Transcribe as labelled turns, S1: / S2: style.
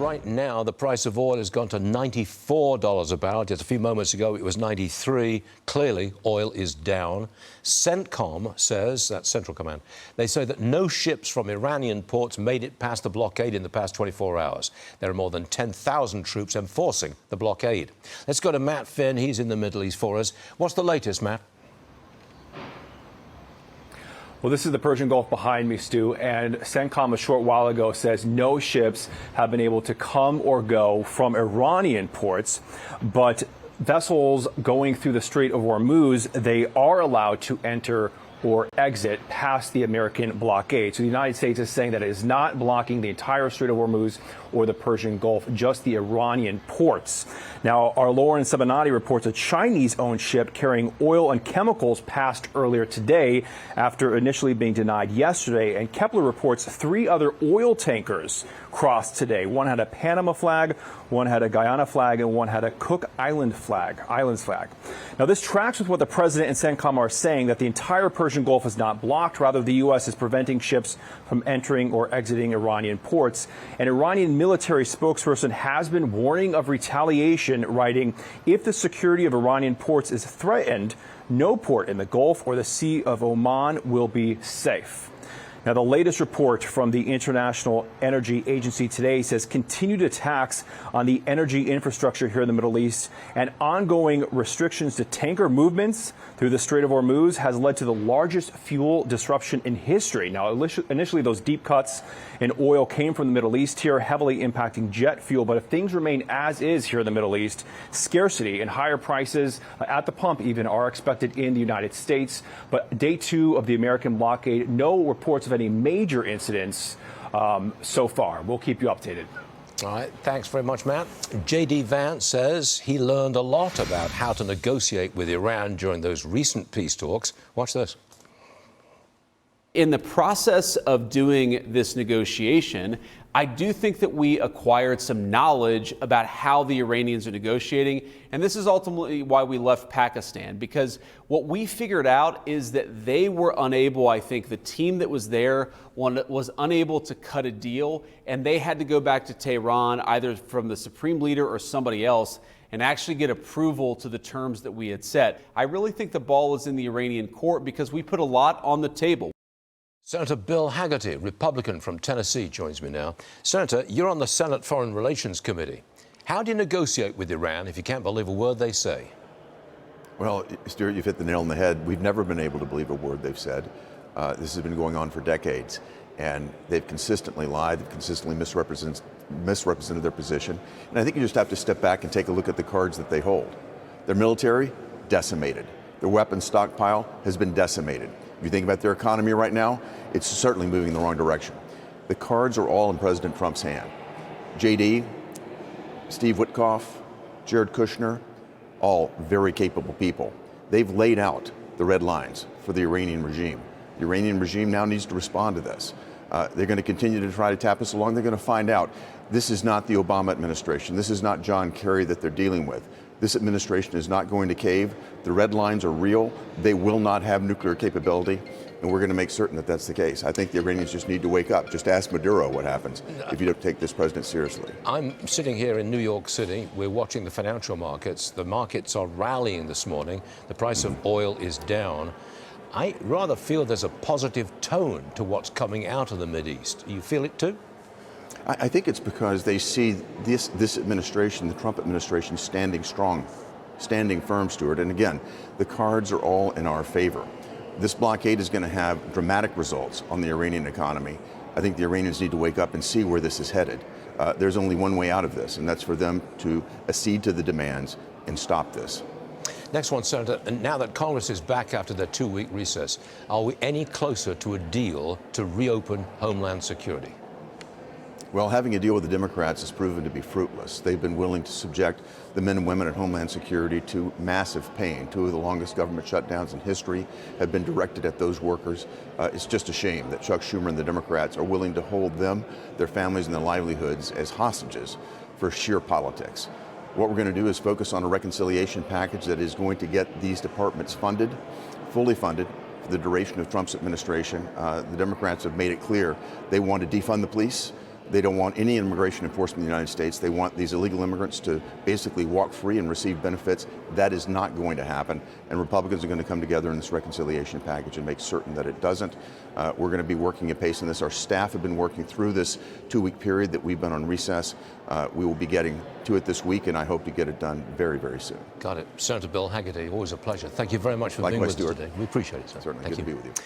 S1: right now, the price of oil has gone to $94 a barrel. Just a few moments ago, it was 93. Clearly, oil is down. CENTCOM says, that's Central Command, they say that no ships from Iranian ports made it past the blockade in the past 24 hours. There are more than 10,000 troops enforcing the blockade. Let's go to Matt Finn. He's in the Middle East for us. What's the latest, Matt?
S2: Well, this is the Persian Gulf behind me, Stu, and CENTCOM a short while ago says no ships have been able to come or go from Iranian ports, but vessels going through the Strait of Hormuz, they are allowed to enter or exit past the American blockade. So the United States is saying that it is not blocking the entire Strait of Hormuz or the Persian Gulf, just the Iranian ports. Now, our Lauren Sabanati reports a Chinese-owned ship carrying oil and chemicals passed earlier today after initially being denied yesterday. And Kepler reports 3 other oil tankers crossed today. One had a Panama flag, one had a Guyana flag, and one had a Cook Islands flag. Now, this tracks with what the president and CENTCOM are saying, that the entire Persian Gulf is not blocked. Rather, the U.S. is preventing ships from entering or exiting Iranian ports. An Iranian military spokesperson has been warning of retaliation, writing, if the security of Iranian ports is threatened, no port in the Gulf or the Sea of Oman will be safe. Now, the latest report from the International Energy Agency today says continued attacks on the energy infrastructure here in the Middle East and ongoing restrictions to tanker movements through the Strait of Hormuz has led to the largest fuel disruption in history. Now, initially, those deep cuts in oil came from the Middle East here, heavily impacting jet fuel. But if things remain as is here in the Middle East, scarcity and higher prices at the pump even are expected in the United States. But day 2 of the American blockade, no reports of any major incidents so far. We'll keep you updated.
S1: All right. Thanks very much, Matt. J.D. Vance says he learned a lot about how to negotiate with Iran during those recent peace talks. Watch this.
S3: In the process of doing this negotiation, I do think that we acquired some knowledge about how the Iranians are negotiating. And this is ultimately why we left Pakistan, because what we figured out is that they were unable, I think the team that was there was unable to cut a deal, and they had to go back to Tehran, either from the supreme leader or somebody else, and actually get approval to the terms that we had set. I really think the ball is in the Iranian court because we put a lot on the table.
S1: Senator Bill Hagerty, Republican from Tennessee, joins me now. Senator, you're on the Senate Foreign Relations Committee. How do you negotiate with Iran if you can't believe a word they say?
S4: Well, Stuart, you've hit the nail on the head. We've never been able to believe a word they've said. This has been going on for decades, and they've consistently lied, they've consistently misrepresented their position. And I think you just have to step back and take a look at the cards that they hold. Their military, decimated. Their weapons stockpile has been decimated. If you think about their economy right now, it's certainly moving in the wrong direction. The cards are all in President Trump's hand. JD, Steve Witkoff, Jared Kushner, all very capable people. They've laid out the red lines for the Iranian regime. The Iranian regime now needs to respond to this. They're going to continue to try to tap us along. They're going to find out this is not the Obama administration. This is not John Kerry that they're dealing with. This administration is not going to cave. The red lines are real. They will not have nuclear capability, and we're going to make certain that that's the case. I think the Iranians just need to wake up. Just ask Maduro what happens if you don't take this president seriously.
S1: I'm sitting here in New York City. We're watching the financial markets. The markets are rallying this morning. The price of oil is down. I rather feel there's a positive tone to what's coming out of the Mideast. You feel it too?
S4: I think it's because they see this administration, the Trump administration, standing strong, standing firm, Stuart. And again, the cards are all in our favor. This blockade is going to have dramatic results on the Iranian economy. I think the Iranians need to wake up and see where this is headed. There's only one way out of this, and that's for them to accede to the demands and stop this.
S1: Next one, Senator. And now that Congress is back after their 2-week recess, are we any closer to a deal to reopen Homeland Security?
S4: Well, having a deal with the Democrats has proven to be fruitless. They've been willing to subject the men and women at Homeland Security to massive pain. 2 of the longest government shutdowns in history have been directed at those workers. It's just a shame that Chuck Schumer and the Democrats are willing to hold them, their families, and their livelihoods as hostages for sheer politics. What we're going to do is focus on a reconciliation package that is going to get these departments funded, fully funded, for the duration of Trump's administration. The Democrats have made it clear they want to defund the police. They don't want any immigration enforcement in the United States. They want these illegal immigrants to basically walk free and receive benefits. That is not going to happen. And Republicans are going to come together in this reconciliation package and make certain that it doesn't. We're going to be working at pace in this. Our staff have been working through this 2-week period that we've been on recess. We will be getting to it this week, and I hope to get it done very, very soon.
S1: Got it. Senator Bill Hagerty, always a pleasure. Thank you very much for being with us today. We appreciate it, sir.
S4: Certainly.
S1: Thank
S4: Good
S1: you.
S4: to be with you.